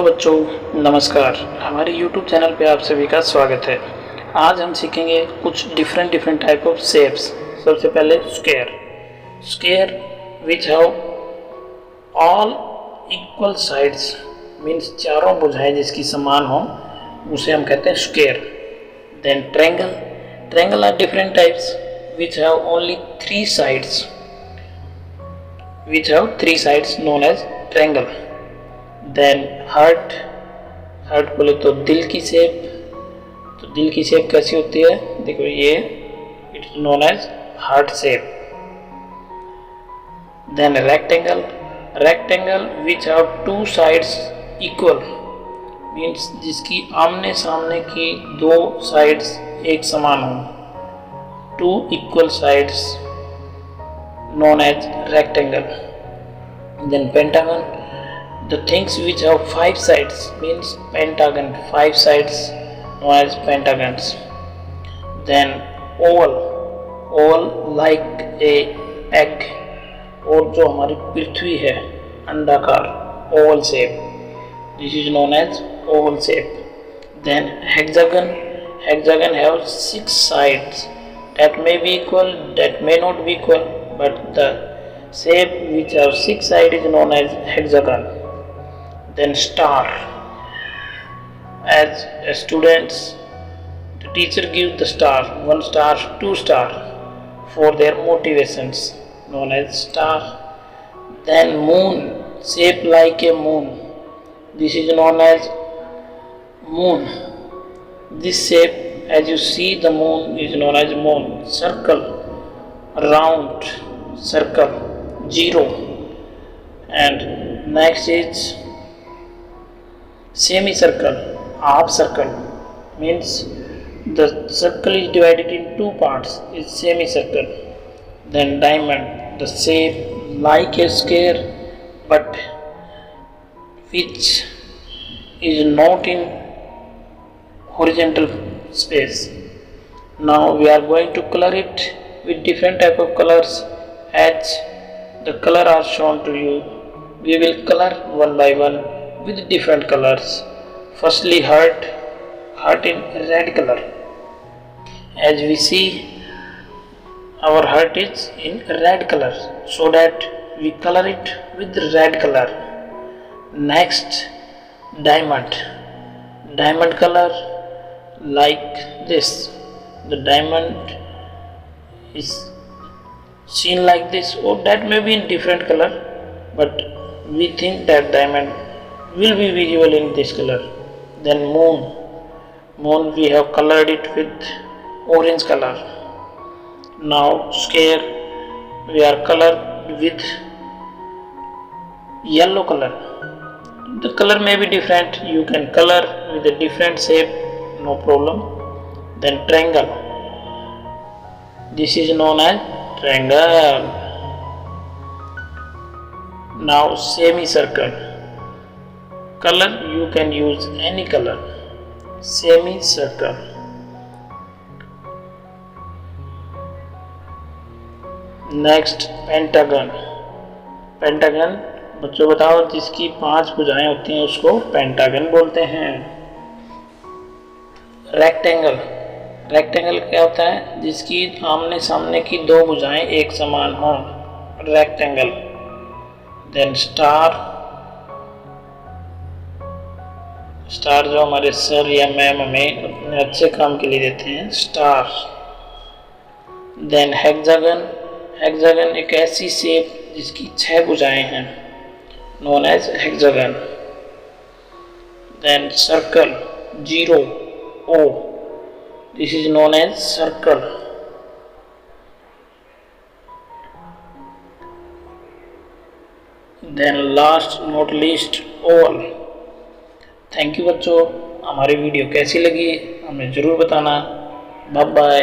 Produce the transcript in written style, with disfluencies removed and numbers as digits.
Hello बच्चों, नमस्कार। हमारे YouTube चैनल पे आप सभी का स्वागत है। आज हम सीखेंगे कुछ डिफरेंट टाइप ऑफ शेप्स। सबसे पहले square which have all equal sides, means चारों भुजाएं जिसकी समान हो उसे हम कहते हैं square. Then triangle are different types which have only three sides known as triangle. Then heart बोले तो दिल की शेप कैसी होती है, देखो ये it is known as heart shape. Then rectangle which have two sides equal, means जिसकी आमने सामने की दो साइड्स एक समान हो, two equal sides known as rectangle. Then pentagon, the things which have five sides means pentagon, five sides known as pentagons. Then oval like a egg, और जो हमारी पृथ्वी है अंडाकार, oval shape, this is known as oval shape. Then hexagon have six sides that may be equal, that may not be equal, but the shape which have six sides is known as hexagon. Then star, as students the teacher gives the star, one star, two star for their motivations, known as star. Then moon, shape like a moon, this is known as moon. This shape, as you see the moon, is known as moon. Circle, round circle, zero. And next is semicircle, half circle, means the circle is divided in two parts, is semicircle. Then diamond, the shape like a square but which is not in horizontal space. Now we are going to color it with different type of colors. As the color are shown to you, we will color one by one with different colors. Firstly, heart in red color. As we see, our heart is in red color, so that we color it with red color. Next, diamond color like this. The diamond is seen like this, or that may be in different color, but we think that diamond will be visible in this color. Then moon we have colored it with orange color. Now square we are colored with yellow color. The color may be different, you can color with a different shape, no problem. Then triangle, this is known as triangle. Now semicircle, color you can use any color, semicircle. Next, pentagon बच्चों बताओ, जिसकी 5 भुजाएं होती हैं उसको pentagon बोलते हैं। Rectangle क्या होता है, जिसकी आमने सामने की दो भुजाएं एक समान हो, रेक्टेंगल। देन स्टार जो हमारे सर या मैम हमें अपने अच्छे काम के लिए देते हैं, स्टार। देन हेक्सागन एक ऐसी शेप जिसकी 6 भुजाएं हैं, known as hexagon. Then circle, 0 O, this is known as circle. Then last not least, oval. Thank you बच्चों, हमारी वीडियो कैसी लगी हमें ज़रूर बताना। Bye bye.